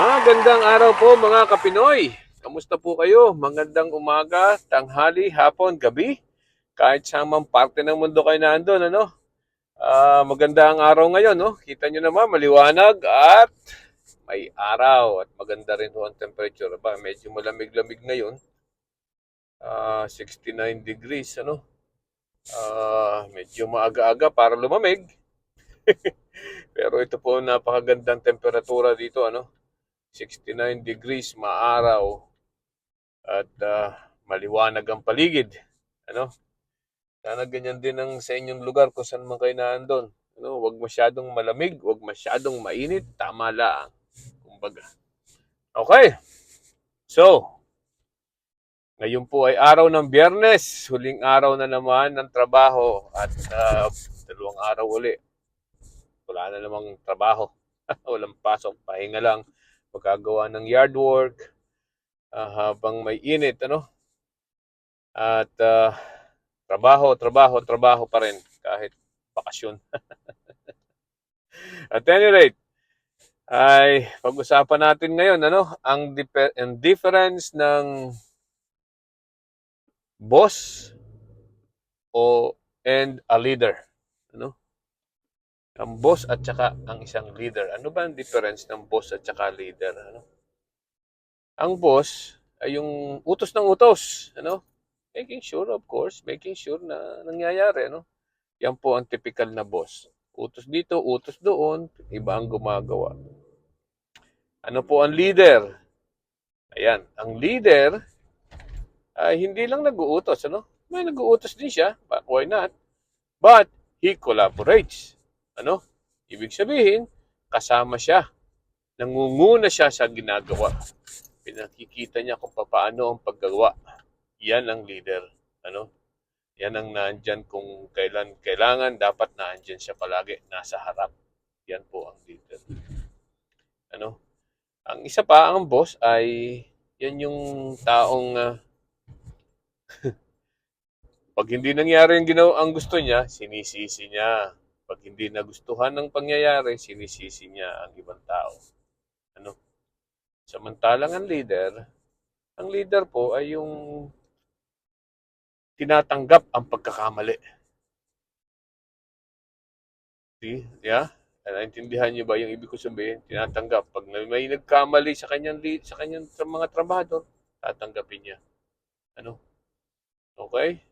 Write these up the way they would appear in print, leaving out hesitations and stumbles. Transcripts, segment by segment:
Magandang araw po mga Kapinoy. Kamusta po kayo? Magandang umaga, tanghali, hapon, gabi. Kahit sa mang parte ng mundo kayo nandun, ano? Maganda ang araw ngayon, no? Kita nyo naman, maliwanag at may araw at maganda rin ho ang temperature. Ba, medyo malamig-lamig ngayon. 69 degrees, ano? Medyo maaga-aga para lumamig. Pero ito po napakagandang temperatura dito, ano? 69 degrees, maaraw, at maliwanag ang paligid. Ano? Sana ganyan din ang sa inyong lugar kung saan man kayo naandun. Ano, wag masyadong malamig, wag masyadong mainit, tama lang. Kumbaga. Okay. So, ngayon po ay araw ng Biyernes, huling araw na naman ng trabaho at dalawang araw uli. Wala na namang trabaho. Walang pasok, pahinga lang. Magagawa ng yard work habang may init, ano? At trabaho pa rin kahit bakasyon. At any rate, ay pag-usapan natin ngayon ano, ang difference ng boss and a leader, ano? Ang boss at saka ang isang leader. Ano ba ang difference ng boss at saka leader, ano? Ang boss ay yung utos ng utos, ano? Making sure, of course, making sure na nangyayari, ano? Yan po ang typical na boss. Utos dito, utos doon, iba ang gumagawa. Ano po ang leader? Ayan, ang leader ay hindi lang nag-uutos, ano? May nag-uutos din siya, why not? But he collaborates. Ano? Ibig sabihin, kasama siya. Nangunguna siya sa ginagawa. Pinakikita niya kung paano ang paggawa. Yan ang leader. Ano? Yan ang nandyan kung kailan kailangan, dapat nandyan siya palagi, nasa harap. Yan po ang leader. Ano? Ang isa pa, ang boss ay yan yung taong pag hindi nangyari ang gusto niya, sinisisi niya. Pag hindi nagustuhan ng pangyayari, sinisisi niya ang ibang tao. Ano? Samantalang ang leader po ay yung tinatanggap ang pagkakamali. See? Yeah? Naintindihan niyo ba yung ibig ko sabihin? Tinatanggap. Pag may nagkamali sa mga trabahador, tatanggapin niya. Ano? Okay?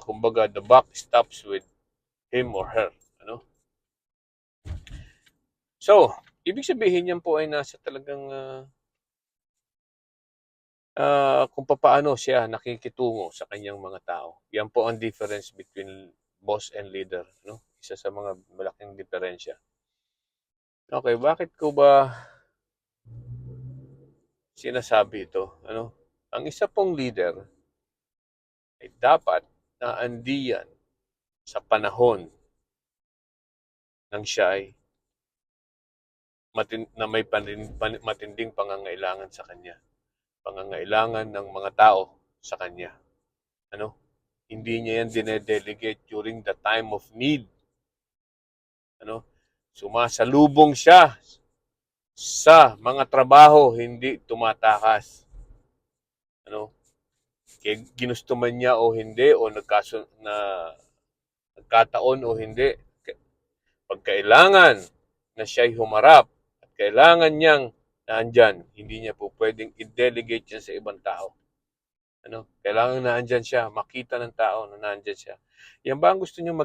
Kumbaga, the buck stops with him or her. Ano? So, ibig sabihin yan po ay nasa talagang kung paano siya nakikitungo sa kanyang mga tao. Yan po ang difference between boss and leader. No? Isa sa mga malaking diferensya. Okay, bakit ko ba sinasabi ito? Ano? Ang isa pong leader ay dapat na andiyan sa panahon ng siya ay na may matinding pangangailangan sa kanya. Pangangailangan ng mga tao sa kanya. Ano? Hindi niya yan dinedelegate during the time of need. Ano? Sumasalubong siya sa mga trabaho, hindi tumatakas. Ano? Ginusto man niya o hindi o nagkataon o hindi, pag kailangan na siya'y humarap at kailangan niyang naandyan, hindi niya po pwedeng i-delegate yan sa ibang tao. Ano? Kailangan naandyan siya, makita ng tao na naandyan siya. Yan ba ang gusto niyo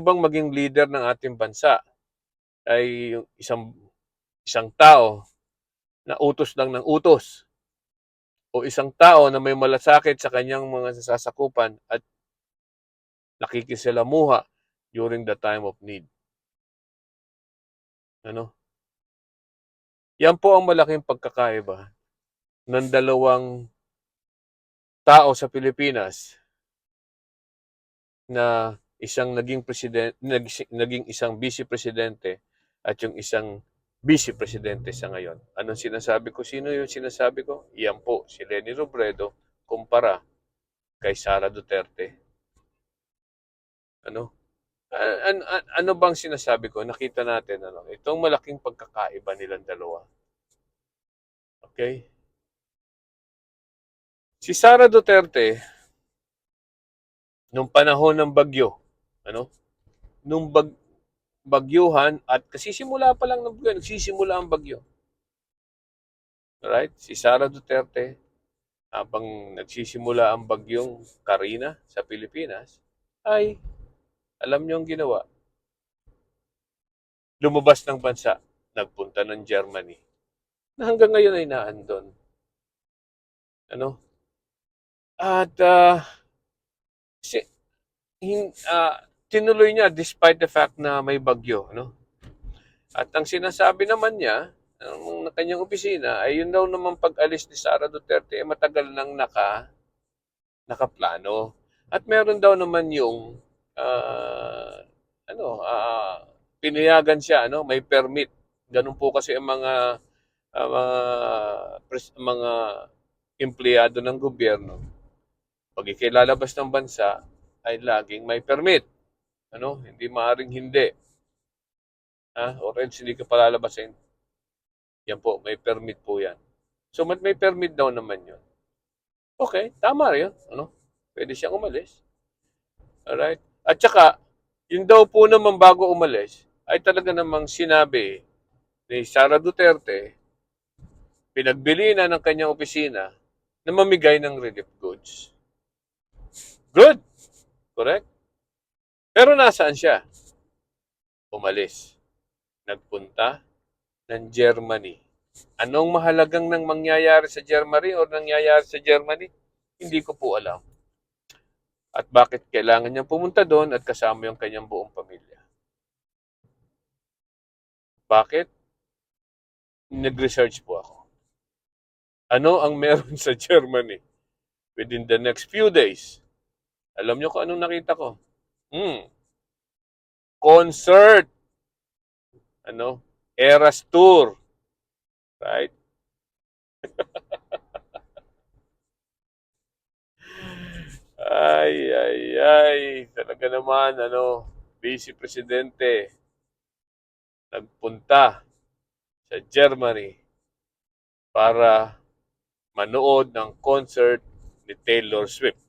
bang maging leader ng ating bansa ay yung isang tao na utos lang ng utos o isang tao na may malasakit sa kanyang mga sasakupan at nakikisalamuha during the time of need. Ano? Yan po ang malaking pagkakaiba ng dalawang tao sa Pilipinas na isang naging isang vice presidente at yung isang vice presidente sa ngayon. Anong sinasabi ko? Sino yung sinasabi ko? Yan po, si Leni Robredo kumpara kay Sara Duterte. Ano? Ano bang sinasabi ko? Nakita natin, ano? Itong malaking pagkakaiba nilang dalawa. Okay? Si Sara Duterte, nung panahon ng bagyo, ano? Nung bagyuhan at kasisimula pa lang ng bagyo, nagsisimula ang bagyo. Alright? Si Sara Duterte, habang nagsisimula ang bagyong Karina sa Pilipinas, ay alam niyo ang ginawa, lumabas ng bansa, nagpunta ng Germany, na hanggang ngayon ay naandon. Ano? At si, tinuloy niya despite the fact na may bagyo. Ano? At ang sinasabi naman niya, ng kanyang opisina, ay yun daw naman pag-alis ni Sara Duterte, ay matagal nang nakaplano. At meron daw naman yung ah, ano, pinayagan siya, ano, may permit. Ganun po kasi ang mga empleyado ng gobyerno. Pag ikilalabas ng bansa, ay laging may permit. Ano, hindi maaring hindi. Or else hindi ka palalabasin. Yan po, may permit po yan. So, may permit daw naman yun. Okay, tama rin yun. Ano? Pwede siyang umalis. Alright? At saka, yun daw po naman bago umalis, ay talaga namang sinabi ni Sara Duterte, pinagbili na ng kanyang opisina na mamigay ng relief goods. Good. Correct? Pero nasaan siya? Umalis. Nagpunta ng Germany. Anong mahalagang nang mangyayari sa Germany o nangyayari sa Germany? Hindi ko po alam. At bakit kailangan niyang pumunta doon at kasama yung kanyang buong pamilya? Bakit? Nag-research po ako. Ano ang meron sa Germany within the next few days? Alam niyo kung anong nakita ko? Concert. Ano? Eras Tour. Right? Ay, ay, ay. Talaga naman, ano, Vice Presidente nagpunta sa Germany para manood ng concert ni Taylor Swift.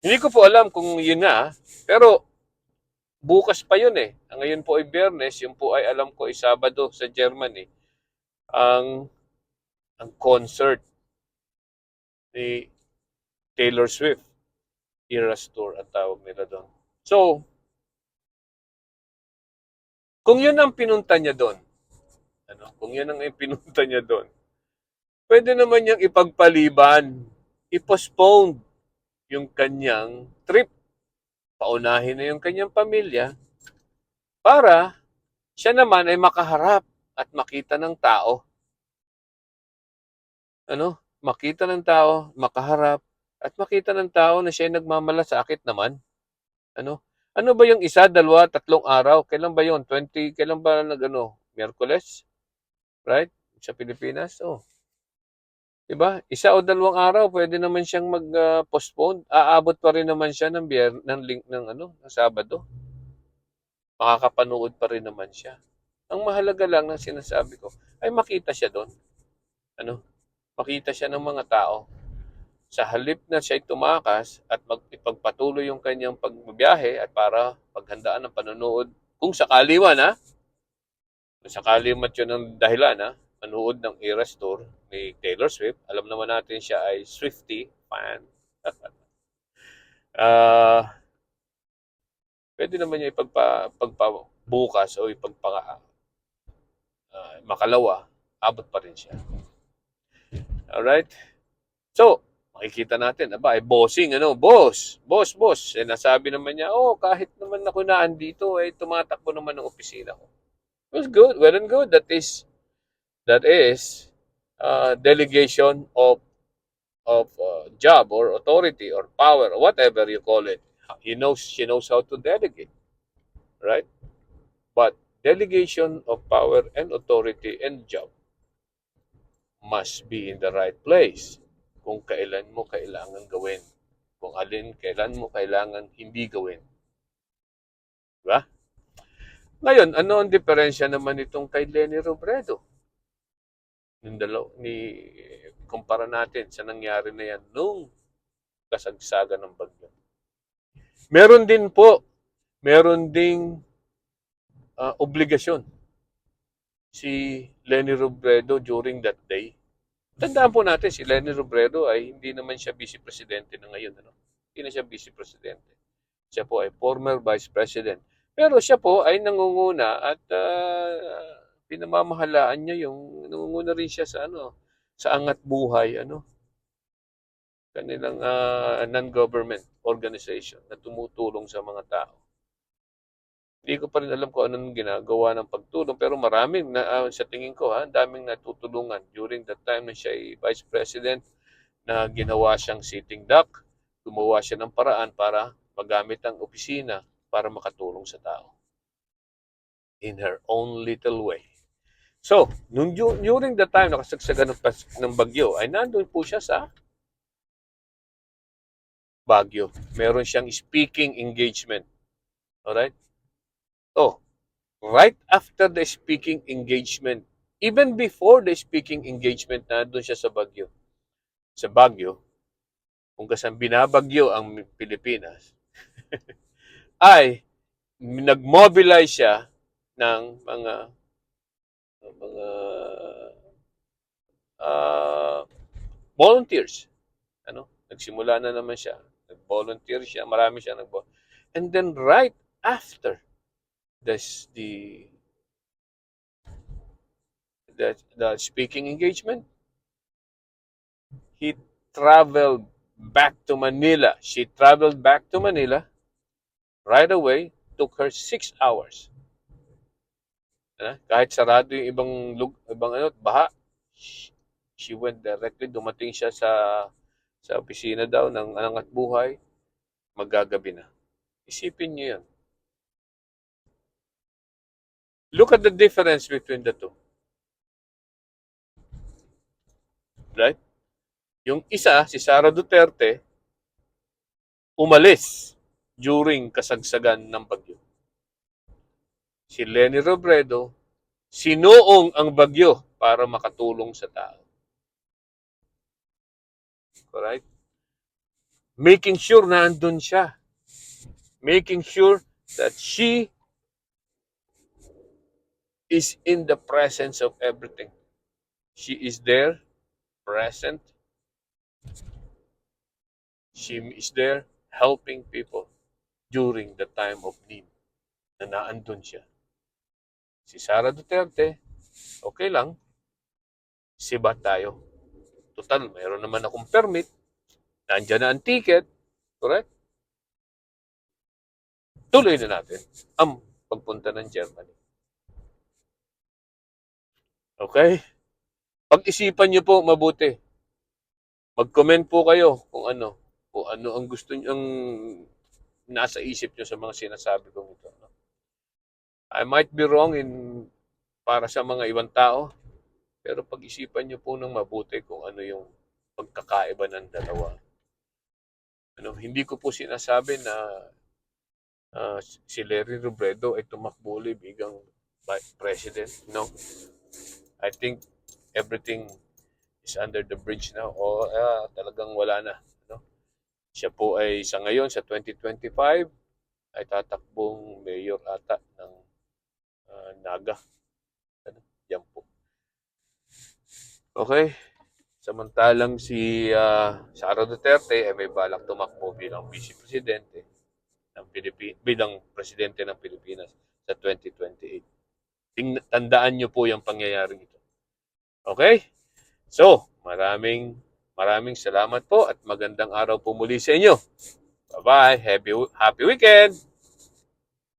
Hindi ko po alam kung yun nga, pero bukas pa yun eh. Ngayon po ay Biyernes, yun po ay alam ko ay Sabado sa Germany. Ang ang concert ni Taylor Swift, Eras Tour ang tawag nila doon. So, kung yun ang pinunta niya doon, ano, kung yun ang pinunta niya doon, pwede naman niyang ipagpaliban, i-postpone yung kanyang trip. Paunahin na yung kanyang pamilya para siya naman ay makaharap at makita ng tao. Ano? Makita ng tao, makaharap, at makita ng tao na siya ay nagmamalasakit naman. Ano? Ano ba yung isa, dalawa, tatlong araw? Kailan ba yun? Kailan ba Miyerkules? Right? Sa Pilipinas? Oh. Diba? Isa o dalawang araw, pwede naman siyang mag-postpone. Aabot pa rin naman siya ng link ng Sabado. Makakapanood pa rin naman siya. Ang mahalaga lang ng sinasabi ko ay makita siya doon. Ano? Makita siya ng mga tao. Sa halip na siya'y tumakas at ipagpatuloy yung kanyang pagbibiyahe at para paghandaan ng panonood, kung sakali man kung sakali man yun ang dahilan manood ng Eras Tour ni Taylor Swift, alam naman natin siya ay Swiftie fan. Ah, pwede naman niya pagpabukas o makalawa, abot pa rin siya. Alright? So, makikita natin, bossing, boss. Nasabi naman niya, kahit naman ako naandito, tumatakbo naman ng opisina ko. It was good, well and good. That is delegation of job or authority or power or whatever you call it. She knows how to delegate, right? But delegation of power and authority and job must be in the right place. Kung kailan mo kailangan gawin. Kung kailan mo kailangan hindi gawin. Diba? Ngayon, ano ang diferensya naman itong kay Leni Robredo? Kumpara natin sa nangyari na yan nung kasagsagan ng bagyo. Meron ding obligasyon si Leni Robredo during that day. Tandaan po natin, si Leni Robredo ay hindi naman siya vice presidente na ngayon. Ano? Hindi na siya vice presidente. Siya po ay former vice president. Pero siya po ay nangunguna at pinamamahalaan niya yung nangunguna rin siya sa sa angat buhay, kanilang non-government organization na tumutulong sa mga tao. Hindi ko pa rin alam kung anong ginagawa ng pagtulong pero maraming sa tingin ko daming natutulungan during that time na siya ay vice president na ginawa siyang sitting duck, gumawa siya ng paraan para magamit ang opisina para makatulong sa tao in her own little way. So, during the time na kasagsagan ng bagyo ay nandun po siya sa Baguio. Meron siyang speaking engagement. Alright? Oh, right after the speaking engagement, even before the speaking engagement, nandun siya sa Baguio. Sa Baguio, kung kasang binabagyo ang Pilipinas, ay nag-mobilize siya ng mga volunteers. Nagsimula na naman siya. Nag-volunteer siya. Marami siya nag-volunteer. And then right after the speaking engagement, he traveled back to Manila. She traveled back to Manila right away. Took her 6 hours. Kahit sarado yung ibang baha, she went directly. Dumating siya sa opisina daw ng Angat Buhay. Magagabi na. Isipin niyo yan. Look at the difference between the two. Right? Yung isa, si Sara Duterte, umalis during kasagsagan ng bagyo. Si Leni Robredo, sinuong ang bagyo para makatulong sa tao. Alright? Making sure na andun siya. Making sure that she is in the presence of everything. She is there, present. She is there helping people during the time of need na naandun siya. Si Sara Duterte, okay lang, sibat tayo. Total, mayroon naman akong permit, nandiyan na ang ticket, correct? Tuloy na natin ang pagpunta ng Germany. Okay? Pag-isipan niyo po mabuti. Mag-comment po kayo kung ano ang gusto niyo, ang nasa isip niyo sa mga sinasabi kong ito. I might be wrong para sa mga ibang tao, pero pag-isipan niyo po ng mabuti kung ano yung pagkakaiba ng dalawa. Hindi ko po sinasabi na si Leni Robredo ay tumakbo bigang vice president. No. I think everything is under the bridge now. Talagang wala na. Siya po ay sa ngayon, sa 2025, ay tatakbong mayor ata ng Naga. Yan po. Okay. Samantalang si Sara Duterte ay may balak tumakbo bilang vice presidente ng bilang presidente ng Pilipinas sa 2028. Tandaan niyo po yung pangyayaring ito. Okay? So, maraming salamat po at magandang araw po muli sa inyo. Bye-bye. Happy weekend!